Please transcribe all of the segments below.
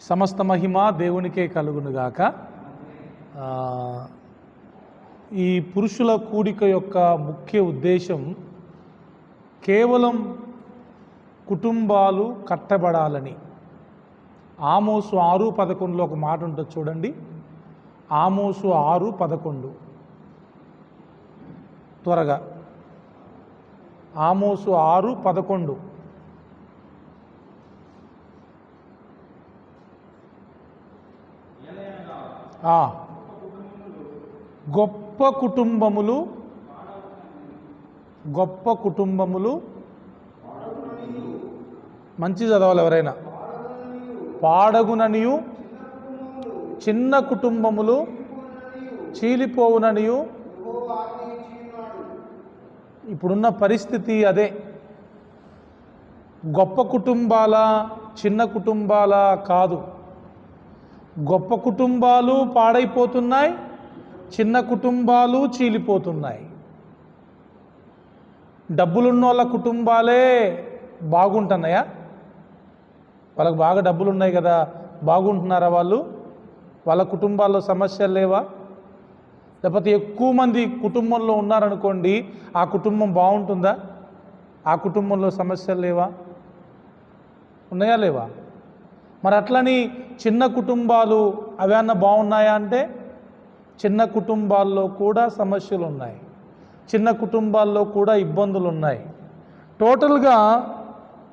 సమస్త మహిమ దేవునికే కలుగునుగాక. ఈ పురుషుల కూడిక యొక్క ముఖ్య ఉద్దేశం కేవలం కుటుంబాలు కట్టబడాలని. ఆమోసు 6:11 ఒక మాట ఉంటుంది చూడండి. ఆమోసు 6:11 త్వరగా. ఆమోసు 6:11 గొప్ప కుటుంబములు మంచి చదవాలి ఎవరైనా. పాడగుననియు చిన్న కుటుంబములు చీలిపోవుననియు. ఇప్పుడున్న పరిస్థితి అదే. గొప్ప కుటుంబాల చిన్న కుటుంబాల కాదు. గొప్ప కుటుంబాలు పాడైపోతున్నాయి, చిన్న కుటుంబాలు చీలిపోతున్నాయి. డబ్బులున్నోళ్ళ కుటుంబాలే బాగుంటున్నాయా? వాళ్ళకి బాగా డబ్బులు ఉన్నాయి కదా, బాగుంటున్నారా వాళ్ళు? వాళ్ళ కుటుంబాల్లో సమస్యలు లేవా? లేకపోతే ఎక్కువ మంది కుటుంబంలో ఉన్నారనుకోండి, ఆ కుటుంబం బాగుంటుందా? ఆ కుటుంబంలో సమస్యలు లేవా? ఉన్నాయా లేవా? మరి అట్లని చిన్న కుటుంబాలు అవన్నీ బాగున్నాయా అంటే చిన్న కుటుంబాల్లో కూడా సమస్యలు ఉన్నాయి, చిన్న కుటుంబాల్లో కూడా ఇబ్బందులు ఉన్నాయి. టోటల్గా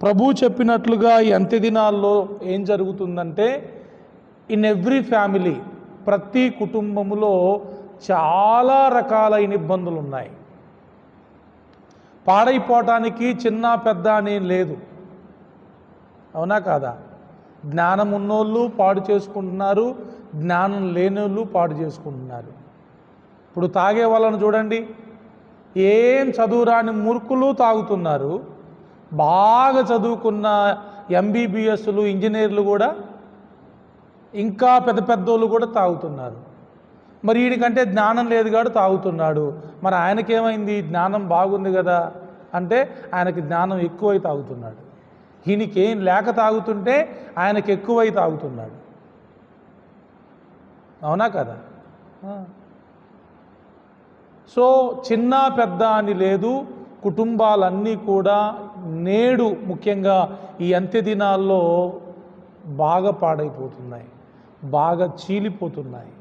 ప్రభు చెప్పినట్లుగా ఈ అంత్య దినాల్లో ఏం జరుగుతుందంటే, ఇన్ ఎవ్రీ ఫ్యామిలీ, ప్రతి కుటుంబములో చాలా రకాలైన ఇబ్బందులు ఉన్నాయి. పాడైపోవటానికి చిన్న పెద్ద అని లేదు, అవునా కాదా? జ్ఞానం ఉన్నోళ్ళు పాడు చేసుకుంటున్నారు, జ్ఞానం లేనోళ్ళు పాడు చేసుకుంటున్నారు. ఇప్పుడు తాగే వాళ్ళను చూడండి, ఏం చదువురాని మూర్ఖులు తాగుతున్నారు. బాగా చదువుకున్న ఎంబీబీఎస్లు ఇంజనీర్లు కూడా, ఇంకా పెద్ద పెద్దోళ్ళు కూడా తాగుతున్నారు. మరి వీడికంటే జ్ఞానం లేదు కాడు తాగుతున్నాడు. మరి ఆయనకేమైంది? జ్ఞానం బాగుంది కదా అంటే ఆయనకి జ్ఞానం ఎక్కువై తాగుతున్నాడు. ఈయనకేం లేక తాగుతుంటే ఆయనకి ఎక్కువై తాగుతున్నాడు, అవునా కదా? సో చిన్న పెద్ద అని లేదు. కుటుంబాలన్నీ కూడా నేడు ముఖ్యంగా ఈ అంత్య దినాల్లో బాగా పాడైపోతున్నాయి, బాగా చీలిపోతున్నాయి.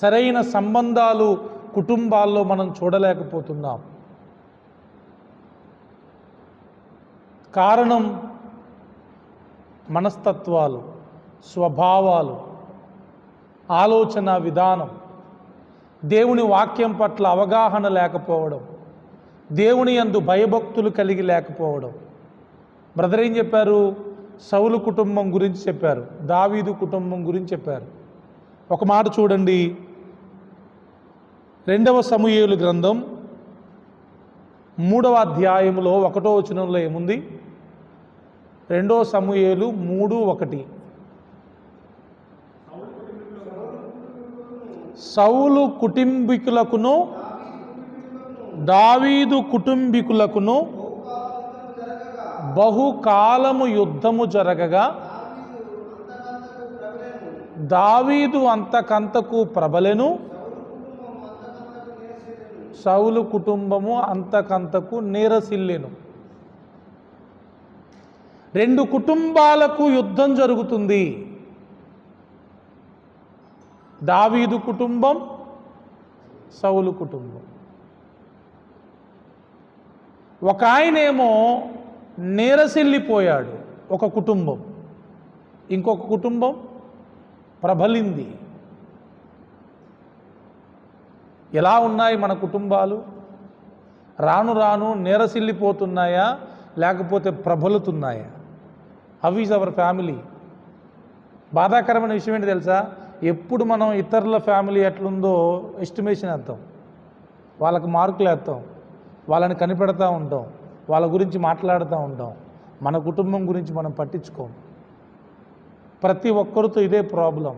సరైన సంబంధాలు కుటుంబాల్లో మనం చూడలేకపోతున్నాం. కారణం మనస్తత్వాలు, స్వభావాలు, ఆలోచన విధానం, దేవుని వాక్యం పట్ల అవగాహన లేకపోవడం, దేవుని యందు భయభక్తులు కలిగి లేకపోవడం. బ్రదర్ ఏం చెప్పారు? సౌలు కుటుంబం గురించి చెప్పారు, దావీదు కుటుంబం గురించి చెప్పారు. ఒక మాట చూడండి, 2వ సమూయేలు గ్రంథం 3వ అధ్యాయంలో 1వ వచనంలో ఏముంది? 2 సమూయేలు 3:1. సౌలు కుటుంబీకులకును దావీదు కుటుంబీకులకును బహుకాలము యుద్ధము జరగగా దావీదు అంతకంతకు ప్రబలెను, సౌలు కుటుంబము అంతకంతకు నీరసిల్లెను. 2 కుటుంబాలకు యుద్ధం జరుగుతుంది. దావీదు కుటుంబం, సౌలు కుటుంబం. ఒక ఆయనేమో నీరసిల్లిపోయాడు, ఒక కుటుంబం. ఇంకొక కుటుంబం ప్రబలింది. ఎలా ఉన్నాయి మన కుటుంబాలు? రాను రాను నీరసిల్లిపోతున్నాయా లేకపోతే ప్రబలుతున్నాయా? How is our family? బాధాకరమైన విషయం ఏంటి తెలుసా? ఎప్పుడు మనం ఇతరుల ఫ్యామిలీ ఎట్లుందో ఎస్టిమేషన్ వేస్తాం, వాళ్ళకి మార్కులు వేస్తాం, వాళ్ళని కనిపెడతా ఉంటాం, వాళ్ళ గురించి మాట్లాడుతూ ఉంటాం. మన కుటుంబం గురించి మనం పట్టించుకోం. ప్రతి ఒక్కరితో ఇదే ప్రాబ్లం.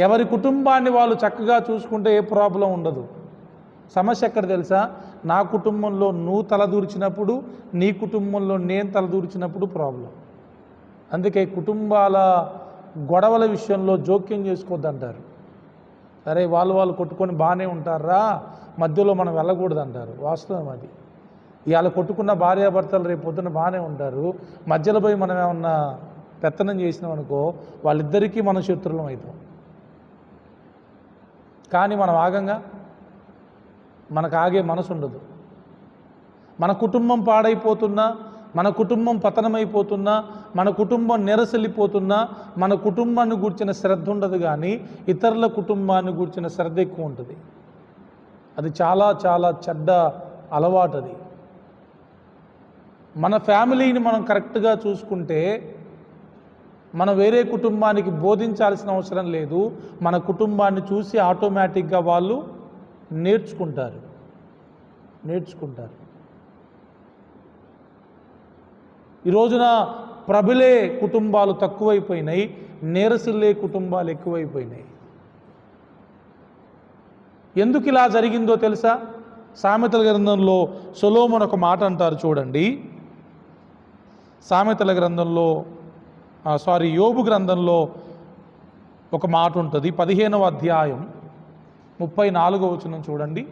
ఎవరి కుటుంబాన్ని వాళ్ళు చక్కగా చూసుకుంటే ఏ ప్రాబ్లం ఉండదు. సమస్య ఎక్కడ తెలుసా? నా కుటుంబంలో నువ్వు తలదూర్చినప్పుడు, నీ కుటుంబంలో నేను తలదూర్చినప్పుడు ప్రాబ్లం. అందుకే కుటుంబాల గొడవల విషయంలో జోక్యం చేసుకోవద్దంటారు. సరే వాళ్ళు కొట్టుకొని బాగానే ఉంటారా, మధ్యలో మనం వెళ్ళకూడదు అంటారు. వాస్తవం అది. ఇవాళ కొట్టుకున్న భార్యాభర్తలు రేపు పొద్దున్న బాగానే ఉంటారు, మధ్యలో పోయి మనం ఏమన్నా పెత్తనం చేసినాం అనుకో వాళ్ళిద్దరికీ మనం శత్రువులం అవుతాం. కానీ మనం ఆగంగా, మనకు ఆగే మనసు ఉండదు. మన కుటుంబం పాడైపోతున్నా, మన కుటుంబం పతనమైపోతున్నా, మన కుటుంబం నిరసలిపోతున్నా మన కుటుంబాన్ని గూర్చిన శ్రద్ధ ఉండదు, కానీ ఇతరుల కుటుంబాన్ని గూర్చిన శ్రద్ధ ఎక్కువ ఉంటుంది. అది చాలా చాలా చెడ్డ అలవాటు. అది మన ఫ్యామిలీని మనం కరెక్ట్గా చూసుకుంటే మనం వేరే కుటుంబానికి బోధించాల్సిన అవసరం లేదు. మన కుటుంబాన్ని చూసి ఆటోమేటిక్గా వాళ్ళు నేర్చుకుంటారు. ఈ రోజున ప్రబలే కుటుంబాలు తక్కువైపోయినాయి, నీరసిల్లే కుటుంబాలు ఎక్కువైపోయినాయి. ఎందుకు ఇలా జరిగిందో తెలుసా? సామెతల గ్రంథంలో సొలొమోను ఒక మాట అంటారు చూడండి. సామెతల గ్రంథంలో యోబు గ్రంథంలో ఒక మాట ఉంటుంది. 15వ అధ్యాయం 34వ వచనం చూడండి.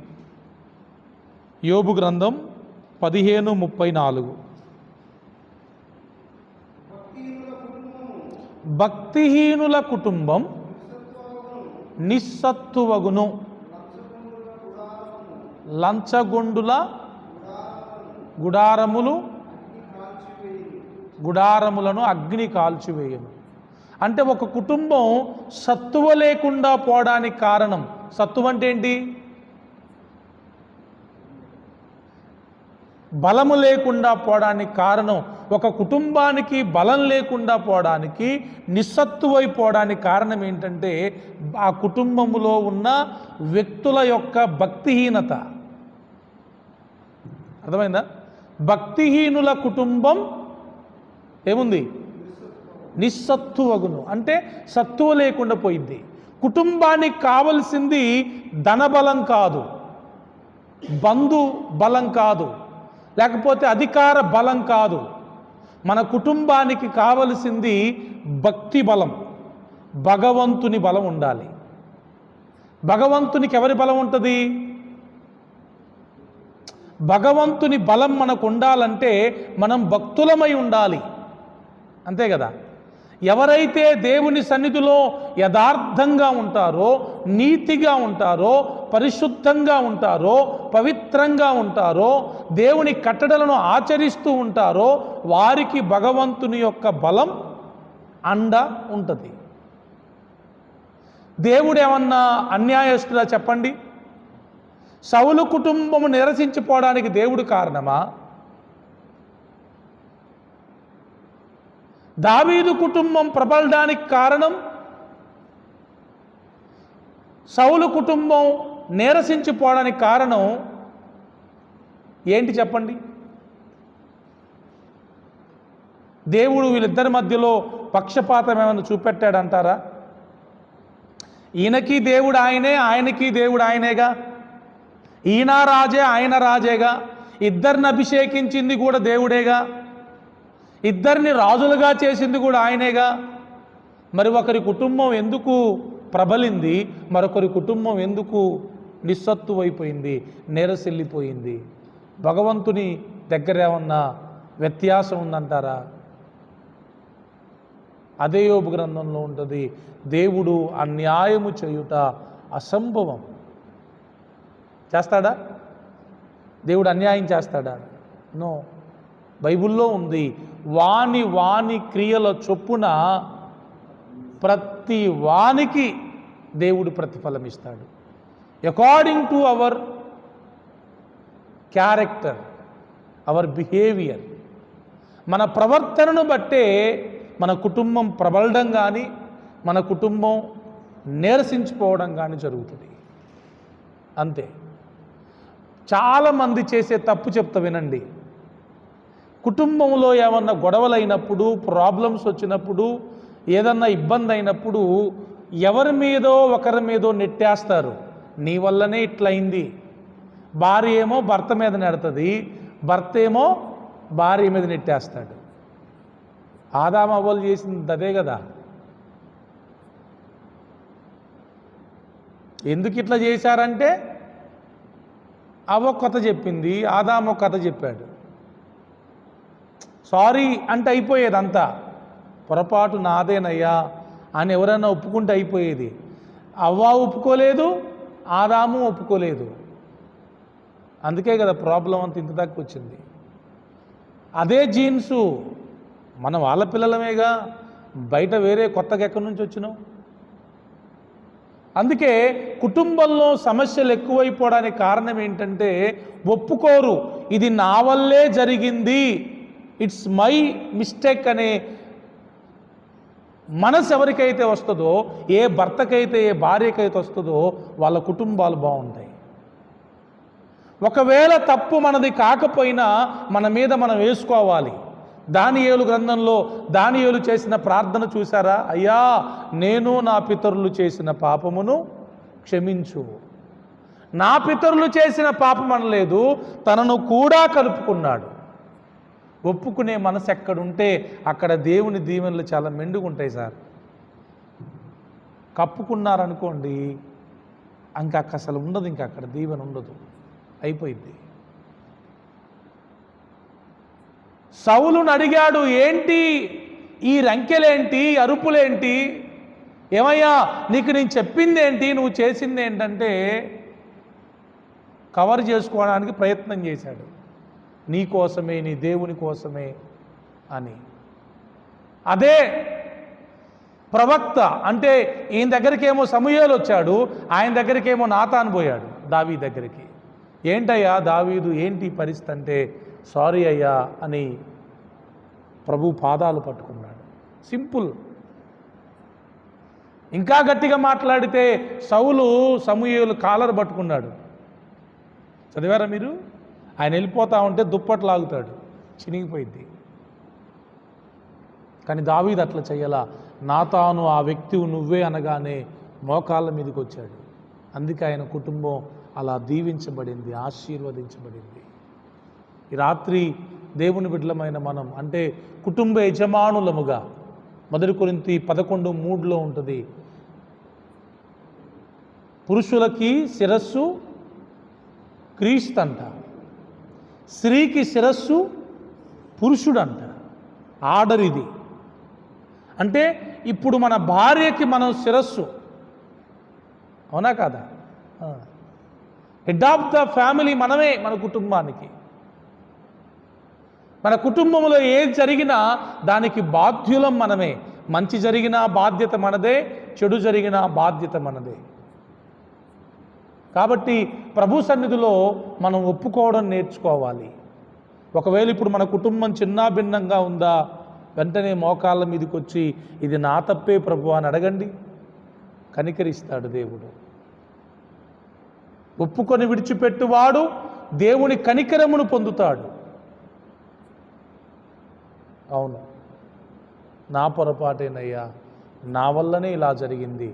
యోబు గ్రంథం 15:34. భక్తిహీనుల కుటుంబం నిస్సత్తువగును, లంచగొండుల గుడారములను అగ్ని కాల్చివేయను. అంటే ఒక కుటుంబం సత్తువ లేకుండా పోవడానికి కారణం, సత్తువ అంటే ఏంటి? బలము లేకుండా పోవడానికి కారణం. ఒక కుటుంబానికి బలం లేకుండా పోవడానికి, నిస్సత్తువైపోవడానికి కారణం ఏంటంటే ఆ కుటుంబంలో ఉన్న వ్యక్తుల యొక్క భక్తిహీనత. అర్థమైందా? భక్తిహీనుల కుటుంబం ఏముంది? నిస్సత్తువగును, అంటే సత్తువ లేకుండా పోయింది. కుటుంబానికి కావలసింది ధనబలం కాదు, బంధు బలం కాదు, లేకపోతే అధికార బలం కాదు. మన కుటుంబానికి కావలసింది భక్తి బలం, భగవంతుని బలం ఉండాలి. భగవంతునికి ఎవరి బలం ఉంటుంది? భగవంతుని బలం మనకు ఉండాలంటే మనం భక్తులమై ఉండాలి, అంతే కదా. ఎవరైతే దేవుని సన్నిధిలో యథార్థంగా ఉంటారో, నీతిగా ఉంటారో, పరిశుద్ధంగా ఉంటారో, పవిత్రంగా ఉంటారో, దేవుని కట్టడలను ఆచరిస్తూ ఉంటారో వారికి భగవంతుని యొక్క బలం అండ ఉంటుంది. దేవుడు ఏమన్నా అన్యాయస్తుడా చెప్పండి? సౌలు కుటుంబము నిరసించిపోవడానికి దేవుడు కారణమా? దావీదు కుటుంబం ప్రబలడానికి కారణం? సౌలు కుటుంబం నీరసించిపోవడానికి కారణం ఏంటి చెప్పండి? దేవుడు వీళ్ళిద్దరి మధ్యలో పక్షపాతం ఏమైనా చూపెట్టాడంటారా? ఈయనకి దేవుడు ఆయనే, ఆయనకి దేవుడు ఆయనేగా. ఈయన రాజే, ఆయన రాజేగా. ఇద్దరిని అభిషేకించింది కూడా దేవుడేగా. ఇద్దరిని రాజులుగా చేసింది కూడా ఆయనేగా. మరి ఒకరి కుటుంబం ఎందుకు ప్రబలింది, మరొకరి కుటుంబం ఎందుకు నిస్సత్తువైపోయింది, నీరసిల్లిపోయింది? భగవంతుని దగ్గర ఏమన్నా వ్యత్యాసం ఉందంటారా? అదే యోబు గ్రంథంలో ఉంటుంది, దేవుడు అన్యాయము చేయుట అసంభవం. చేస్తాడా? దేవుడు అన్యాయం చేస్తాడా? నో. బైబిల్లో ఉంది, వాని క్రియల చొప్పున ప్రతి వానికి దేవుడు ప్రతిఫలం ఇస్తాడు. According to our character, our behaviour. మన ప్రవర్తనను బట్టే మన కుటుంబం ప్రబలడం కానీ, మన కుటుంబం నీరసించిపోవడం కానీ జరుగుతుంది. అంతే. చాలామంది చేసే తప్పు చెప్తా వినండి. కుటుంబంలో ఏమన్నా గొడవలైనప్పుడు, ప్రాబ్లమ్స్ వచ్చినప్పుడు, ఏదన్నా ఇబ్బంది అయినప్పుడు ఎవరి మీదో ఒకరి మీదో నెట్టేస్తారు. నీ వల్లనే ఇట్లయింది. భార్య ఏమో భర్త మీద నెడుతుంది, భర్త ఏమో భార్య మీద నెట్టేస్తాడు. ఆదాము అవ్వలు చేసింది అదే కదా. ఎందుకు ఇట్లా చేశారంటే అవ్వ కథ చెప్పింది, ఆదాము కథ చెప్పాడు. సారీ అంటే అయిపోయేది అంతా. పొరపాటు నాదేనయ్యా అని ఎవరైనా ఒప్పుకుంటే అయిపోయేది. అవ్వ ఒప్పుకోలేదు, ఆదాము ఒప్పుకోలేదు. అందుకే కదా ప్రాబ్లం అంత ఇంత దాకా వచ్చింది. అదే జీన్సు మన వాళ్ళ పిల్లలమేగా, బయట వేరే కొత్తగా ఎక్కడి నుంచి వచ్చినావు. అందుకే కుటుంబంలో సమస్యలు ఎక్కువైపోవడానికి కారణం ఏంటంటే ఒప్పుకోరు. ఇది నా వల్లే జరిగింది, ఇట్స్ మై మిస్టేక్ అనే మనసు ఎవరికైతే వస్తుందో, ఏ భర్తకైతే ఏ భార్యకైతే వస్తుందో వాళ్ళ కుటుంబాలు బాగుంటాయి. ఒకవేళ తప్పు మనది కాకపోయినా మన మీద మనం వేసుకోవాలి. దానియేలు గ్రంథంలో దానియేలు చేసిన ప్రార్థన చూసారా? అయ్యా, నేను నా పితరులు చేసిన పాపమును క్షమించు. నా పితరులు చేసిన పాపం అనలేదు, తనను కూడా కలుపుకున్నాడు. ఒప్పుకునే మనసు ఎక్కడుంటే అక్కడ దేవుని దీవెనలు చాలా మెండుగుంటాయి సార్. కప్పుకున్నారనుకోండి, ఇంకా అసలు ఉండదు, ఇంకా అక్కడ దీవెన ఉండదు, అయిపోయింది. సౌలును అడిగాడు, ఏంటి ఈ రంకెలేంటి, అరుపులేంటి, ఏమయ్యా నీకు నేను చెప్పింది ఏంటి, నువ్వు చేసింది ఏంటంటే కవర్ చేసుకోవడానికి ప్రయత్నం చేశాడు. నీ కోసమే, నీ దేవుని కోసమే అని. అదే ప్రవక్త అంటే ఈయన దగ్గరికేమో సమూయేలు వచ్చాడు, ఆయన దగ్గరికేమో నాతాను పోయాడు దావీదు దగ్గరికి. ఏంటయ్యా దావీదు, ఏంటి పరిస్థితి అంటే, సారీ అయ్యా అని ప్రభు పాదాలు పట్టుకున్నాడు. సింపుల్. ఇంకా గట్టిగా మాట్లాడితే సౌలు సమూయేలు కాలర్ పట్టుకున్నాడు. చదివారా మీరు? ఆయన వెళ్ళిపోతా ఉంటే దుప్పట్లు లాగుతాడు, చినిగిపోయింది. కానీ దావీదు అట్లా చెయ్యాల. నాతాను ఆ వ్యక్తి నువ్వే అనగానే మోకాళ్ళ మీదకి వచ్చాడు. అందుకే ఆయన కుటుంబం అలా దీవించబడింది, ఆశీర్వదించబడింది. ఈ రాత్రి దేవుని బిడ్డలమైన మనం, అంటే కుటుంబ యజమానులముగా, 1 కొరింథీ 11:3 ఉంటుంది, పురుషులకి శిరస్సు క్రీస్తు అంట, స్త్రీకి శిరస్సు పురుషుడంట. ఆర్డర్ ఇది. అంటే ఇప్పుడు మన భార్యకి మనం శిరస్సు, అవునా కాదా? హెడ్ ఆఫ్ ద ఫ్యామిలీ మనమే, మన కుటుంబానికి. మన కుటుంబంలో ఏది జరిగినా దానికి బాధ్యులం మనమే. మంచి జరిగినా బాధ్యత మనదే, చెడు జరిగినా బాధ్యత మనదే. కాబట్టి ప్రభు సన్నిధిలో మనం ఒప్పుకోవడం నేర్చుకోవాలి. ఒకవేళ ఇప్పుడు మన కుటుంబం చిన్నాభిన్నంగా ఉందా, వెంటనే మోకాళ్ళ మీదకి వచ్చి ఇది నా తప్పే ప్రభు అని అడగండి, కనికరిస్తాడు దేవుడు. ఒప్పుకొని విడిచిపెట్టువాడు దేవుని కనికరమును పొందుతాడు. అవును, నా పొరపాటేనయ్యా, నా వల్లనే ఇలా జరిగింది,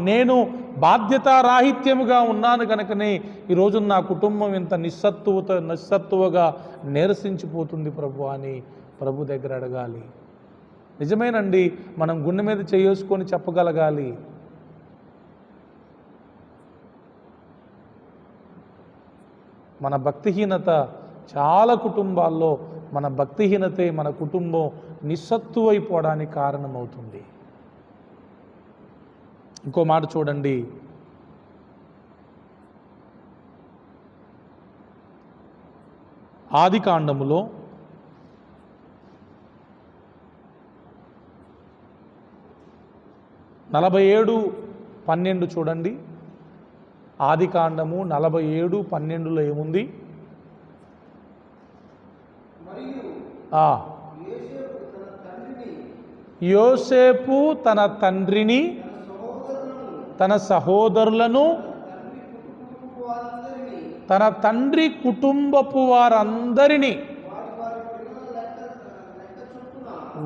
నేను బాధ్యతారాహిత్యముగా ఉన్నాను కనుకనే ఈరోజు నా కుటుంబం ఇంత నిస్సత్తువగా నీరసించిపోతుంది ప్రభు అని ప్రభు దగ్గర అడగాలి. నిజమేనండి, మనం గుండె మీద చేసుకొని చెప్పగలగాలి. మన భక్తిహీనత, చాలా కుటుంబాల్లో మన భక్తిహీనతే మన కుటుంబం నిస్సత్తువైపోవడానికి కారణమవుతుంది. ఇంకో మాట చూడండి, ఆదికాండములో 47:12 చూడండి. ఆదికాండము 47:12 ఏముంది? యోసేపు తన తండ్రిని, తన సహోదరులను, తన తండ్రి కుటుంబపు వారందరినీ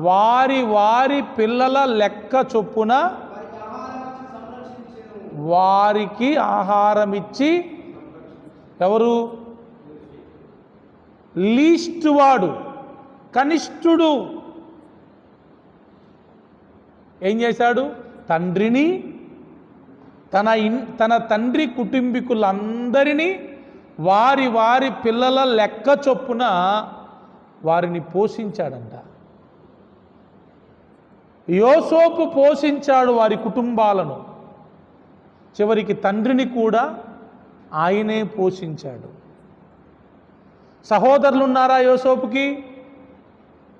వారి వారి పిల్లల లెక్క చొప్పున వారికి ఆహారం ఇచ్చి, ఎవరు? లీస్ట్ వాడు, కనిష్ఠుడు, ఏం చేశాడు? తండ్రిని, తన తండ్రి కుటుంబీకులందరినీ వారి వారి పిల్లల లెక్క చొప్పున వారిని పోషించాడంట. యోసేపు పోషించాడు వారి కుటుంబాలను. చివరికి తండ్రిని కూడా ఆయనే పోషించాడు. సహోదరులు ఉన్నారా యోసేపుకి?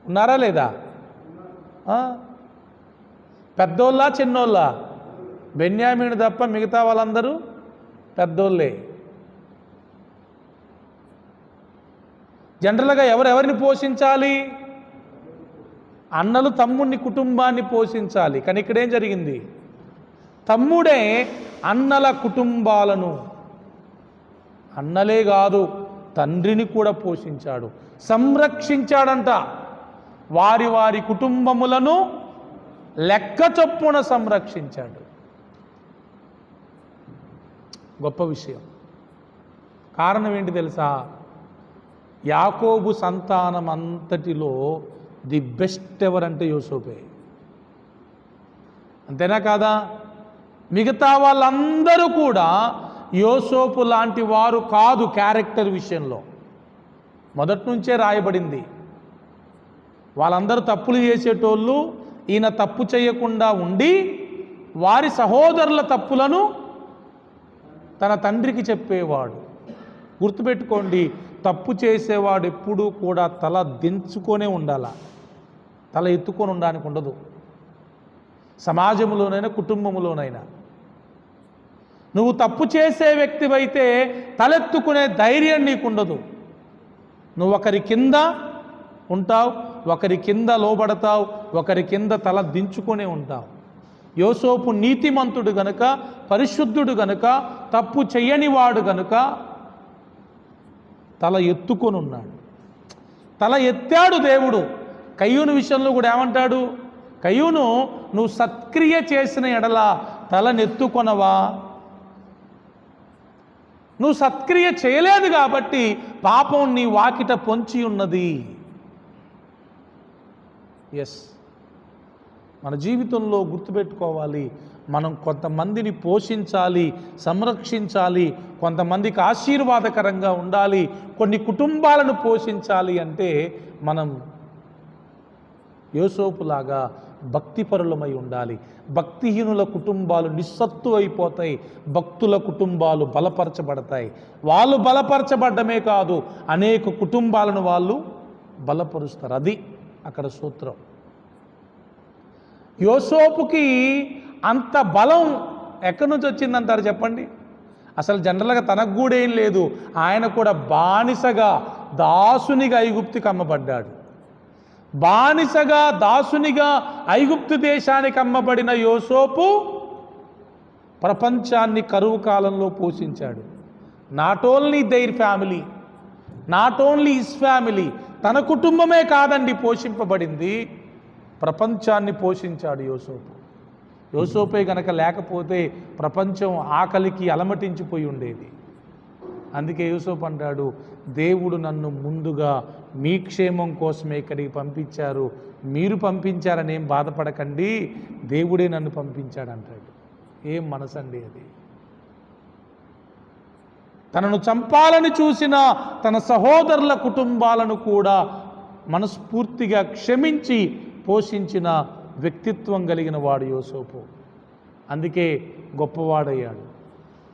ఉన్నారా లేదా? పెద్దోళ్ళా చిన్నోళ్ళా? బెన్యామీను తప్ప మిగతా వాళ్ళందరూ పెద్దోళ్ళే. జనరల్గా ఎవరెవరిని పోషించాలి? అన్నలు తమ్ముడిని కుటుంబాన్ని పోషించాలి. కానీ ఇక్కడేం జరిగింది? తమ్ముడే అన్నల కుటుంబాలను, అన్నలే కాదు తండ్రిని కూడా పోషించాడు, సంరక్షించాడంట. వారి వారి కుటుంబములను లెక్క చొప్పున సంరక్షించాడు. గొప్ప విషయం. కారణం ఏంటి తెలుసా? యాకోబు సంతానం అంతటిలో ది బెస్ట్ ఎవరంటే యోసేపే. అంతేనా కాదా? మిగతా వాళ్ళందరూ కూడా యోసేపు లాంటి వారు కాదు. క్యారెక్టర్ విషయంలో మొదటి నుంచే రాయబడింది. వాళ్ళందరూ తప్పులు చేసేటోళ్ళు. ఈయన తప్పు చేయకుండా ఉండి వారి సహోదరుల తప్పులను తన తండ్రికి చెప్పేవాడు. గుర్తుపెట్టుకోండి, తప్పు చేసేవాడు ఎప్పుడూ కూడా తల దించుకొనే ఉండాల, తల ఎత్తుకొని ఉండడానికి ఉండదు. సమాజంలోనైనా కుటుంబంలోనైనా నువ్వు తప్పు చేసే వ్యక్తివైతే తలెత్తుకునే ధైర్యం నీకుండదు. నువ్వు ఒకరి కింద ఉంటావు, ఒకరి కింద లోబడతావు, ఒకరి కింద తల దించుకొనే ఉంటావు. యోసేపు నీతిమంతుడు గనుక, పరిశుద్ధుడు గనుక, తప్పు చెయ్యనివాడు గనుక తల ఎత్తుకొని ఉన్నాడు. తల ఎత్తాడు దేవుడు. కయ్యూను విషయంలో కూడా ఏమంటాడు? కయ్యూను, నువ్వు సత్క్రియ చేసిన ఎడల తలనెత్తుకొనవా? నువ్వు సత్క్రియ చేయలేదు కాబట్టి పాపం నీ వాకిట పొంచి ఉన్నది. ఎస్, మన జీవితంలో గుర్తుపెట్టుకోవాలి, మనం కొంతమందిని పోషించాలి, సంరక్షించాలి, కొంతమందికి ఆశీర్వాదకరంగా ఉండాలి, కొన్ని కుటుంబాలను పోషించాలి అంటే మనం యోసేపులాగా భక్తిపరులమై ఉండాలి. భక్తిహీనుల కుటుంబాలు నిస్సత్తు అయిపోతాయి, భక్తుల కుటుంబాలు బలపరచబడతాయి. వాళ్ళు బలపరచబడ్డమే కాదు, అనేక కుటుంబాలను వాళ్ళు బలపరుస్తారు. అది అక్కడ సూత్రం. యోసేపుకి అంత బలం ఎక్కడి నుంచి వచ్చిందంటారు చెప్పండి? అసలు జనరల్గా తనకు కూడా ఏం లేదు. ఆయన కూడా బానిసగా, దాసునిగా ఐగుప్తుకి అమ్మబడ్డాడు. బానిసగా, దాసునిగా ఐగుప్తు దేశానికి అమ్మబడిన యోసేపు ప్రపంచాన్ని కరువు కాలంలో పోషించాడు. Not only their family, not only his family, తన కుటుంబమే కాదండి పోషింపబడింది, ప్రపంచాన్ని పోషించాడు యోసేపు. యోసేపే గనక లేకపోతే ప్రపంచం ఆకలికి అలమటించిపోయి ఉండేది. అందుకే యోసేపు అంటాడు, దేవుడు నన్ను ముందుగా మీ క్షేమం కోసమే ఇక్కడికి పంపించారు, మీరు పంపించారని ఏం బాధపడకండి, దేవుడే నన్ను పంపించాడు అంటాడు. ఏం మనసండి అది! తనను చంపాలని చూసిన తన సహోదరుల కుటుంబాలను కూడా మనస్ఫూర్తిగా క్షమించి పోషించిన వ్యక్తిత్వం కలిగిన వాడు యోసేపు. అందుకే గొప్పవాడయ్యాడు.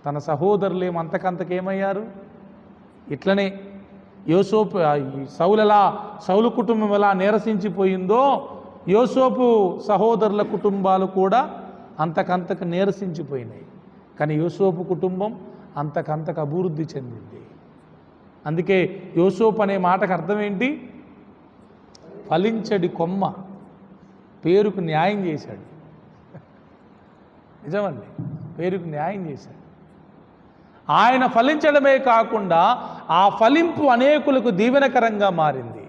తన సహోదరులేం అంతకంతకేమయ్యారు? ఇట్లనే యోసేపు, సౌలు కుటుంబం ఎలా నీరసించిపోయిందో యోసేపు సహోదరుల కుటుంబాలు కూడా అంతకంతకు నీరసించిపోయినాయి. కానీ యోసేపు కుటుంబం అంతకంతకు అభివృద్ధి చెందింది. అందుకే యోసేపు అనే మాటకు అర్థం ఏంటి? ఫలించడి కొమ్మ. పేరుకు న్యాయం చేశాడు. నిజమండి, పేరుకు న్యాయం చేశాడు. ఆయన ఫలించడమే కాకుండా ఆ ఫలింపు అనేకులకు దీవెనకరంగా మారింది.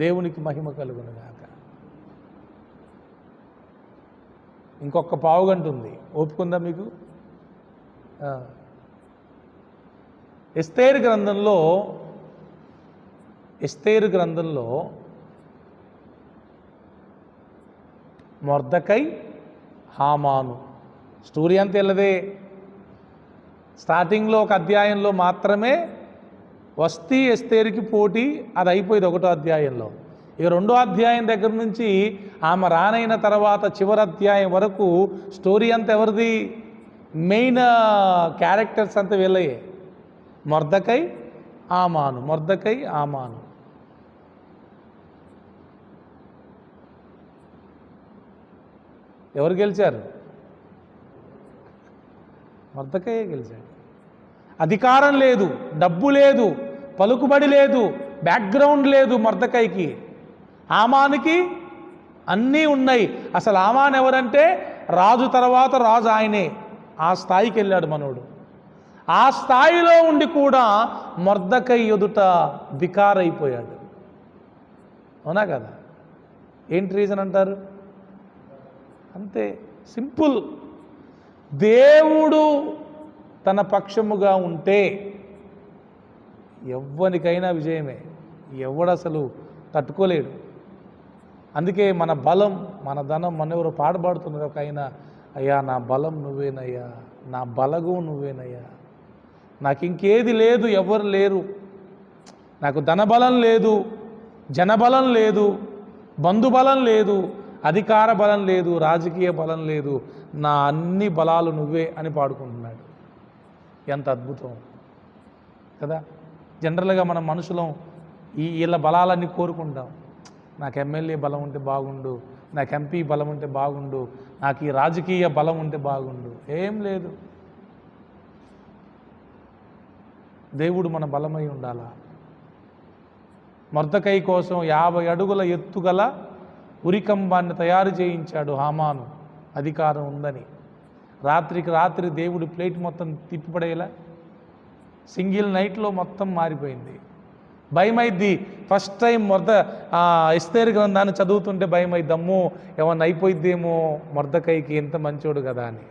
దేవునికి మహిమ కలుగునుగాక. ఇంకొక పావుగంట ఉంది, ఒప్పుకుందా మీకు? ఎస్తేరు గ్రంథంలో మొర్దకై హామాను. స్టోరీ అంతా వెళ్ళదే. స్టార్టింగ్లో ఒక అధ్యాయంలో మాత్రమే వస్తీ ఎస్తేరుకి పోటీ, అది అయిపోయింది ఒకటో అధ్యాయంలో. ఇక రెండో అధ్యాయం దగ్గర నుంచి ఆమె రానైన తర్వాత చివరి అధ్యాయం వరకు స్టోరీ అంతా ఎవరిది? మెయిన్ క్యారెక్టర్స్ అంతా వీళ్ళయే. మొర్దకై హామాను, మొర్దకై హామాను. ఎవరు గెలిచారు? మొర్దకయ్యే గెలిచాడు. అధికారం లేదు, డబ్బు లేదు, పలుకుబడి లేదు, బ్యాక్గ్రౌండ్ లేదు మొర్దకైకి. హామానుకి అన్నీ ఉన్నాయి. అసలు హామాను ఎవరంటే రాజు తర్వాత రాజు ఆయనే. ఆ స్థాయికి వెళ్ళాడు మనోడు. ఆ స్థాయిలో ఉండి కూడా మొర్దకై ఎదుట బికారైపోయాడు. అవునా కదా? ఏంటి రీజన్ అంటారు? అంతే సింపుల్. దేవుడు తన పక్షముగా ఉంటే ఎవ్వనికైనా విజయమే. ఎవడు అసలు తట్టుకోలేడు. అందుకే మన బలం, మన ధనం, మన ఎవరు పాడుతున్నారు ఒక ఆయన, అయ్యా నా బలం నువ్వేనయ్యా, నా బలగం నువ్వేనయ్యా, నాకు ఇంకేది లేదు, ఎవరు లేరు, నాకు ధనబలం లేదు, జనబలం లేదు, బంధుబలం లేదు, అధికార బలం లేదు, రాజకీయ బలం లేదు, నా అన్ని బలాలు నువ్వే అని పాడుకుంటున్నాడు. ఎంత అద్భుతం కదా. జనరల్గా మనం మనుషులం వీళ్ళ బలాలన్నీ కోరుకుంటాం. నాకు ఎమ్మెల్యే బలం ఉంటే బాగుండు, నాకు ఎంపీ బలం ఉంటే బాగుండు, నాకు ఈ రాజకీయ బలం ఉంటే బాగుండు. ఏం లేదు. దేవుడు మన బలమై ఉండాలా. మొర్దకై కోసం 50 అడుగుల ఎత్తుగల ఉరికంబాన్ని తయారు చేయించాడు హామాను, అధికారం ఉందని. రాత్రికి రాత్రి దేవుడు ప్లేట్ మొత్తం తిప్పిపడేలా, సింగిల్ నైట్లో మొత్తం మారిపోయింది. భయమైద్ది. ఫస్ట్ టైం ఎస్తేరు గ్రంథాన్ని చదువుతుంటే భయమైద్ది, అమ్మో ఏమన్నా అయిపోయిద్దేమో మొర్దకైకి, ఎంత మంచోడు కదా అని.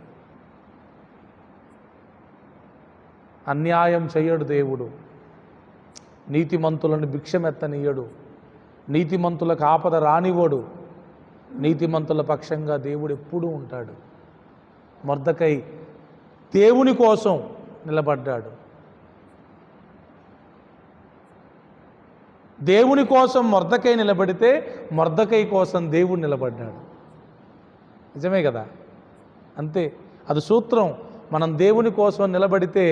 అన్యాయం చెయ్యడు దేవుడు. నీతిమంతులను భిక్షమెత్తనీయడు, నీతిమంతులకు ఆపద రానివ్వడు. నీతిమంతుల పక్షంగా దేవుడు ఎప్పుడూ ఉంటాడు. మొర్దకై దేవుని కోసం నిలబడ్డాడు. దేవుని కోసం మొర్దకై నిలబడితే మొర్దకై కోసం దేవుడు నిలబడ్డాడు. నిజమే కదా? అంతే, అది సూత్రం. మనం దేవుని కోసం నిలబడితే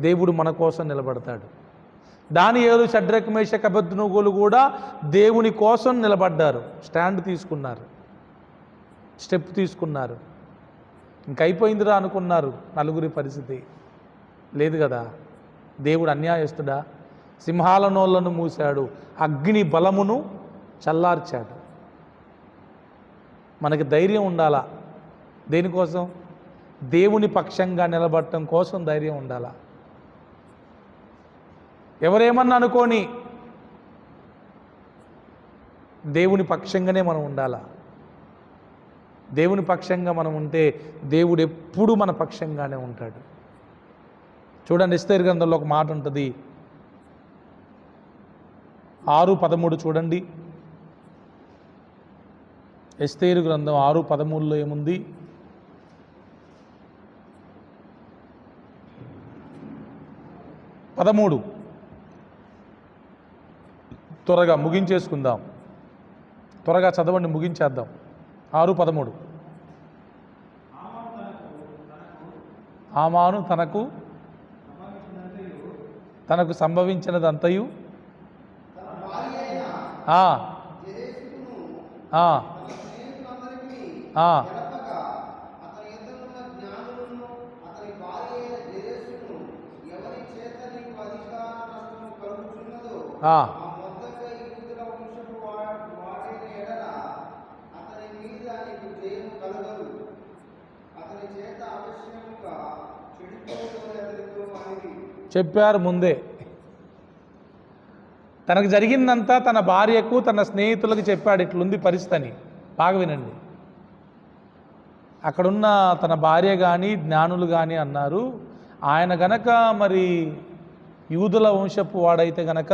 దేవుడు మన కోసం నిలబడతాడు. దానియేలు, షడ్రక్, మేషక్, అబేద్నెగోలు కూడా దేవుని కోసం నిలబడ్డారు. స్టాండ్ తీసుకున్నారు, స్టెప్ తీసుకున్నారు. ఇంకైపోయిందిరా అనుకున్నారు. నలుగురి పరిస్థితి లేదు కదా. దేవుడు అన్యాయస్తుడా? సింహాల నోళ్లను మూశాడు, అగ్ని బలమును చల్లార్చాడు. మనకి ధైర్యం ఉండాలా. దేనికోసం? దేవుని పక్షంగా నిలబడటం కోసం ధైర్యం ఉండాలా. ఎవరేమన్నా అనుకోని దేవుని పక్షంగానే మనం ఉండాలా. దేవుని పక్షంగా మనం ఉంటే దేవుడు ఎప్పుడూ మన పక్షంగానే ఉంటాడు. చూడండి, ఎస్తేరు గ్రంథంలో ఒక మాట ఉంటుంది, 6:13 చూడండి. ఎస్తేరు గ్రంథం 6:13లో ఏముంది? పదమూడు, త్వరగా ముగించేసుకుందాం. త్వరగా చదవండి, ముగించేద్దాం. 6:13. హామాను తనకు సంభవించినదంతయు చెప్పారు ముందే. తనకు జరిగిందంతా తన భార్యకు, తన స్నేహితులకు చెప్పాడు, ఇట్లుంది పరిస్థితి అని. బాగా వినండి. అక్కడున్న తన భార్య కానీ జ్ఞానులు కానీ అన్నారు, ఆయన గనక మరి యూదుల వంశపు వాడైతే గనక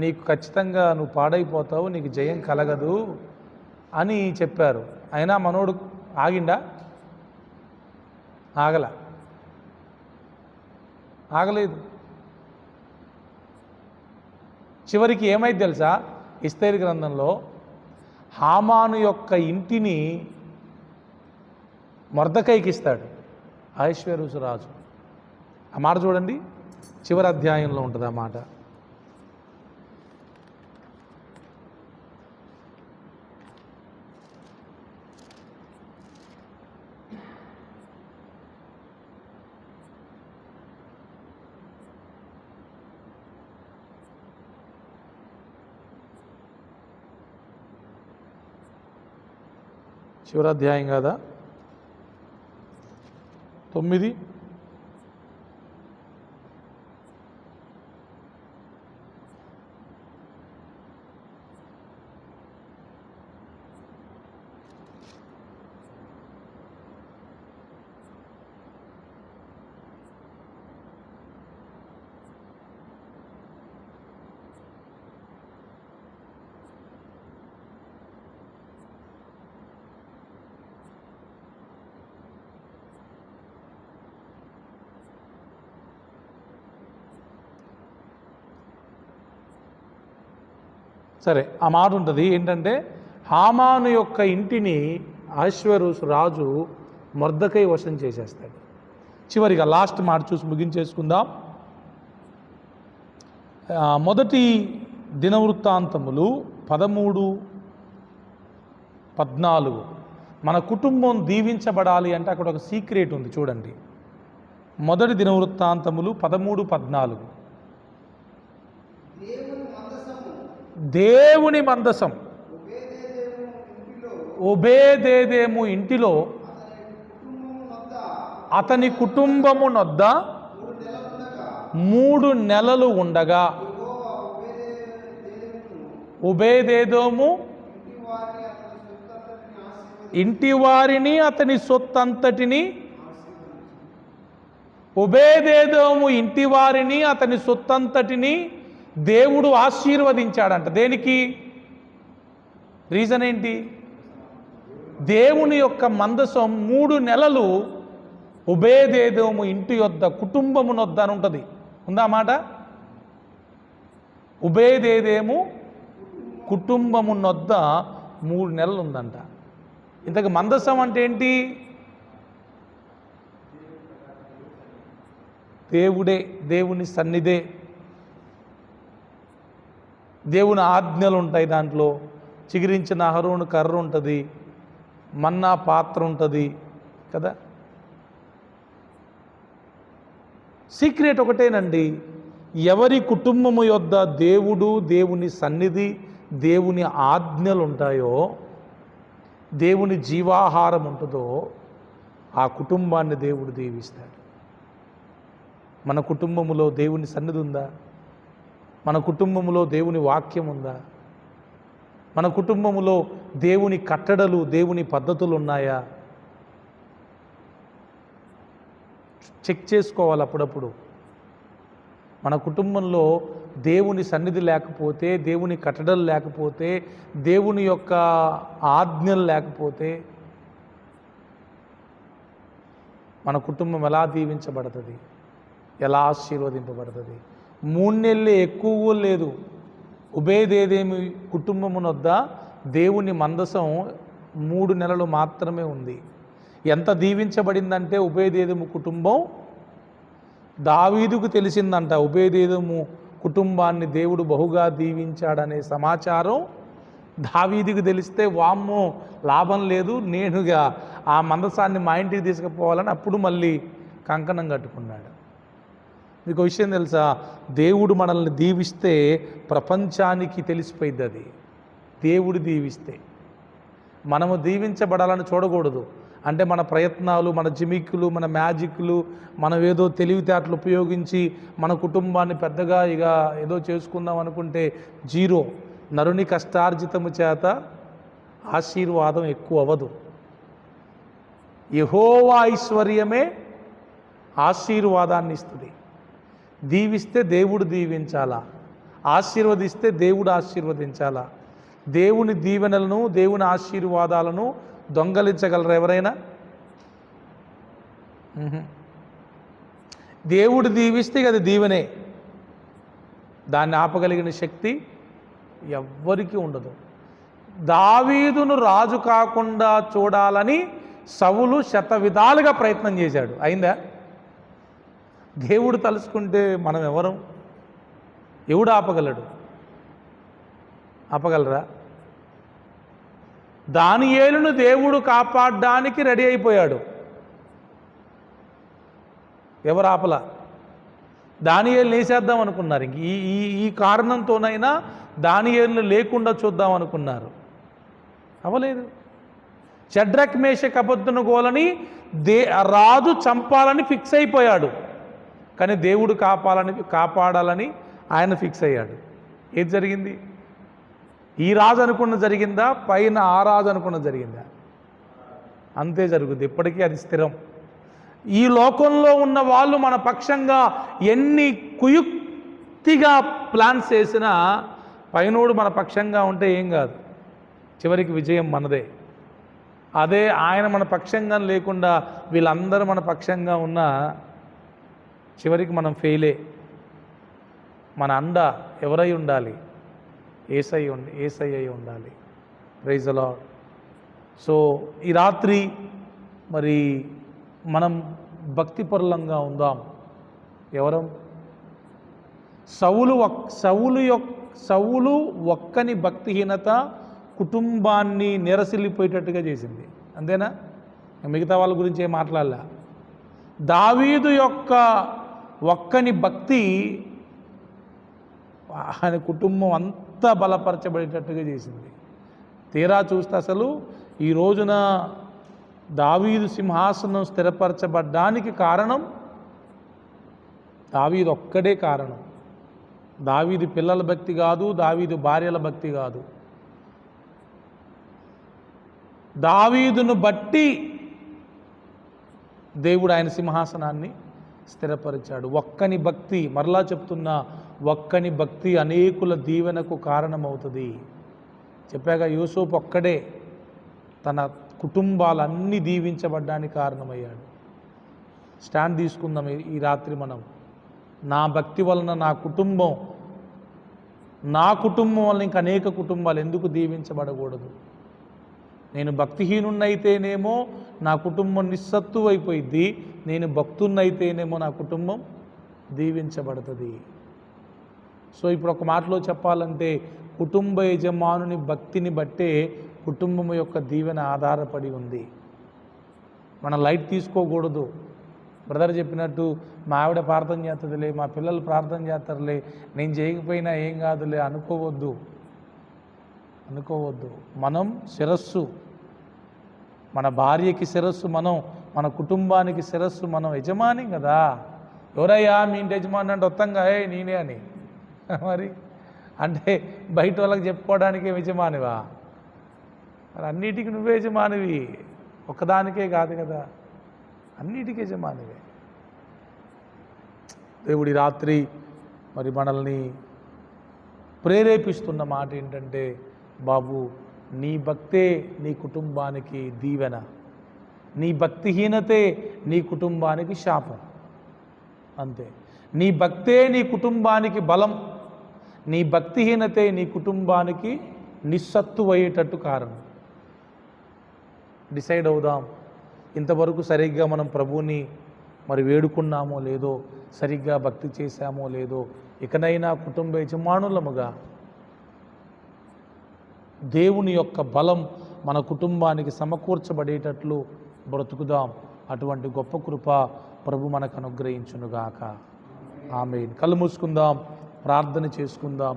నీకు ఖచ్చితంగా నువ్వు పాడైపోతావు, నీకు జయం కలగదు అని చెప్పారు. అయినా మనోడు ఆగిండా? ఆగలేదు. చివరికి ఏమైంది తెలుసా? ఎస్తేరు గ్రంథంలో హామాను యొక్క ఇంటిని మొర్దెకైకి ఇస్తాడు అహష్వేరోషు రాజు. ఆ మాట చూడండి, చివరి అధ్యాయంలో ఉంటుంది ఆ మాట. చివరి అధ్యాయం కదా, 9. సరే, ఆ మాట ఉంటుంది ఏంటంటే, హామాను యొక్క ఇంటిని అహష్వేరోషు రాజు మొర్దెకై వశం చేసేస్తాడు. చివరిగా లాస్ట్ మాట చూసి ముగించేసుకుందాం. మొదటి దినవృత్తాంతములు 13:14. మన కుటుంబం దీవించబడాలి అంటే అక్కడ ఒక సీక్రెట్ ఉంది చూడండి. మొదటి దినవృత్తాంతములు 13:14. దేవుని మందసం ఓబేదేదోము ఇంటిలో అతని కుటుంబము నొద్ద 3 నెలలు ఉండగా ఓబేదేదోము ఇంటి వారిని అతని సొత్తంతటిని ఓబేదేదోము ఇంటి వారిని అతని సొత్తంతటిని దేవుడు ఆశీర్వదించాడంట. దేనికి? రీజన్ ఏంటి? దేవుని యొక్క మందసం 3 నెలలు ఓబేదేదోము ఇంటి యొద్ద కుటుంబమునొద్ద అని ఉంటుంది. ఉందా మాట? ఓబేదేదోము కుటుంబమునొద్ద 3 నెలలు ఉందంట. ఇంతకు మందసం అంటే ఏంటి? దేవుడే, దేవుని సన్నిధే, దేవుని ఆజ్ఞలు ఉంటాయి. దాంట్లో చిగురించిన అహరోను కర్ర ఉంటుంది, మన్నా పాత్ర ఉంటుంది కదా. సీక్రెట్ ఒకటేనండి, ఎవరి కుటుంబము యొద్ద దేవుడు, దేవుని సన్నిధి, దేవుని ఆజ్ఞలు ఉంటాయో, దేవుని జీవాహారం ఉంటుందో ఆ కుటుంబాన్ని దేవుడు దీవిస్తాడు. మన కుటుంబములో దేవుని సన్నిధి ఉందా? మన కుటుంబంలో దేవుని వాక్యం ఉందా? మన కుటుంబంలో దేవుని కట్టడలు, దేవుని పద్ధతులు ఉన్నాయా? చెక్ చేసుకోవాలి అప్పుడప్పుడు. మన కుటుంబంలో దేవుని సన్నిధి లేకపోతే, దేవుని కట్టడలు లేకపోతే, దేవుని యొక్క ఆజ్ఞలు లేకపోతే మన కుటుంబం ఎలా దీవించబడుతుంది, ఎలా ఆశీర్వదింపబడుతుంది? 3 నెలలు ఎక్కువ లేదు. ఓబేదేదోము కుటుంబమునొద్ద దేవుని మందసం 3 నెలలు మాత్రమే ఉంది. ఎంత దీవించబడిందంటే ఓబేదేదోము కుటుంబం, దావీదుకు తెలిసిందంట ఓబేదేదోము కుటుంబాన్ని దేవుడు బహుగా దీవించాడనే సమాచారం దావీదుకు తెలిస్తే, వామ్మో లాభం లేదు, నేనుగా ఆ మందసాన్ని మా ఇంటికి తీసుకుపోవాలని అప్పుడు మళ్ళీ కంకణం కట్టుకున్నాడు. మీకు విషయం తెలుసా? దేవుడు మనల్ని దీవిస్తే ప్రపంచానికి తెలిసిపోయింది. అది దేవుడు దీవిస్తే. మనము దీవించబడాలని చూడకూడదు. అంటే మన ప్రయత్నాలు, మన జిమిక్కులు, మన మ్యాజిక్లు, మనం ఏదో తెలివితేటలు ఉపయోగించి మన కుటుంబాన్ని పెద్దగా ఇక ఏదో చేసుకుందాం అనుకుంటే జీరో. నరుని కష్టార్జితము చేత ఆశీర్వాదం ఎక్కువ అవ్వదు. యెహోవా ఐశ్వర్యమే ఆశీర్వాదాన్ని ఇస్తుంది. దీవిస్తే దేవుడు దీవించాలా, ఆశీర్వదిస్తే దేవుడు ఆశీర్వదించాలా. దేవుని దీవెనలను, దేవుని ఆశీర్వాదాలను దొంగలించగలరా ఎవరైనా? దేవుడు దీవిస్తే అది దీవెనే. దాన్ని ఆపగలిగిన శక్తి ఎవ్వరికీ ఉండదు. దావీదును రాజు కాకుండా చూడాలని సౌలు శతవిధాలుగా ప్రయత్నం చేశాడు. అయిందా? దేవుడు తలుచుకుంటే మనం ఎవరం? ఎవడు ఆపగలడు? ఆపగలరా? దానియేలును దేవుడు కాపాడడానికి రెడీ అయిపోయాడు. ఎవరు ఆపలా? దానియేలును వేసేద్దాం అనుకున్నారు. ఇంక ఈ కారణంతోనైనా దానియేలును లేకుండా చూద్దాం అనుకున్నారు. అవలేదు. షడ్రక్ మేషక్ అబేద్నెగోలని రాజు చంపాలని ఫిక్స్ అయిపోయాడు. కానీ దేవుడు కాపాడాలని ఆయన ఫిక్స్ అయ్యాడు. ఏది జరిగింది? ఈ రాజు అనుకున్న జరిగిందా? పైన ఆ రాజు అనుకున్న జరిగిందా? అంతే జరుగుద్ది. ఎప్పటికీ అది స్థిరం. ఈ లోకంలో ఉన్న వాళ్ళు మన పక్షంగా ఎన్ని కుయుక్తిగా ప్లాన్స్ చేసినా పైనోడు మన పక్షంగా ఉంటే ఏం కాదు, చివరికి విజయం మనదే. అదే ఆయన మన పక్షంగా లేకుండా వీళ్ళందరూ మన పక్షంగా ఉన్నా చివరికి మనం ఫెయిలే. మన అండ ఎవరై ఉండాలి? ఏసై అయి ఉండాలి. Praise the lord. సో ఈ రాత్రి మరి మనం భక్తిపరులంగా ఉందాం. ఎవరం? సౌలు ఒక్కని భక్తిహీనత కుటుంబాన్ని నిరసిల్లిపోయేటట్టుగా చేసింది. అంతేనా? మిగతా వాళ్ళ గురించి ఏం మాట్లాడలే. దావీదు యొక్క ఒక్కని భక్తి ఆయన కుటుంబం అంతా బలపరచబడేటట్టుగా చేసింది. తీరా చూస్తే అసలు ఈ రోజున దావీదు సింహాసనం స్థిరపరచబడ్డానికి కారణం దావీదు ఒక్కడే కారణం. దావీదు పిల్లల భక్తి కాదు, దావీదు భార్యల భక్తి కాదు. దావీదును బట్టి దేవుడు ఆయన సింహాసనాన్ని స్థిరపరిచాడు. ఒక్కని భక్తి, మరలా చెప్తున్నా, ఒక్కని భక్తి అనేకుల దీవెనకు కారణమవుతుంది. చెప్పాక యూసుఫ్ ఒక్కడే తన కుటుంబాలన్నీ దీవించబడ్డానికి కారణమయ్యాడు. స్టాండ్ తీసుకుందాం ఈ రాత్రి మనం. నా భక్తి వలన నా కుటుంబం వలన ఇంకా అనేక కుటుంబాలు ఎందుకు దీవించబడకూడదు? నేను భక్తిహీనున్నైతేనేమో నా కుటుంబం నిస్సత్తు అయిపోయింది, నేను భక్తున్నైతేనేమో నా కుటుంబం దీవించబడుతుంది. సో ఇప్పుడు ఒక మాటలో చెప్పాలంటే కుటుంబ యజమానుని భక్తిని బట్టే కుటుంబం యొక్క దీవెన ఆధారపడి ఉంది. మనం లైట్ తీసుకోకూడదు. బ్రదర్ చెప్పినట్టు మా ఆవిడ ప్రార్థన చేస్తుందిలే, మా పిల్లలు ప్రార్థన చేస్తారులే, నేను చేయకపోయినా ఏం కాదులే అనుకోవద్దు. మనం శిరస్సు, మన భార్యకి శిరస్సు మనం, మన కుటుంబానికి శిరస్సు మనం. యజమాని కదా. ఎవరయ్యా మీ ఇంటి యజమాని అంటే వత్తంగా నేనే అని మరి అంటే బయట వాళ్ళకి చెప్పుకోవడానికి యజమానివా? మరి అన్నిటికీ నువ్వే యజమానివి, ఒక్కదానికే కాదు కదా, అన్నిటికీ యజమానివే. దేవుడి రాత్రి మరి మనల్ని ప్రేరేపిస్తున్న మాట ఏంటంటే, బాబు నీ భక్తే నీ కుటుంబానికి దీవెన, నీ భక్తిహీనతే నీ కుటుంబానికి శాపం. అంతే. నీ భక్తే నీ కుటుంబానికి బలం, నీ భక్తిహీనతే నీ కుటుంబానికి నిస్సత్తు అయ్యేటట్టు కారణం. డిసైడ్ అవుదాం. ఇంతవరకు సరిగ్గా మనం ప్రభువుని మరి వేడుకున్నామో లేదో, సరిగ్గా భక్తి చేశామో లేదో, ఇకనైనా కుటుంబ యజమానులముగా దేవుని యొక్క బలం మన కుటుంబానికి సమకూర్చబడేటట్లు బ్రతుకుదాం. అటువంటి గొప్ప కృప ప్రభు మనకు అనుగ్రహించునుగాక. ఆమేన్. కళ్ళు మూసుకుందాం, ప్రార్థన చేసుకుందాం.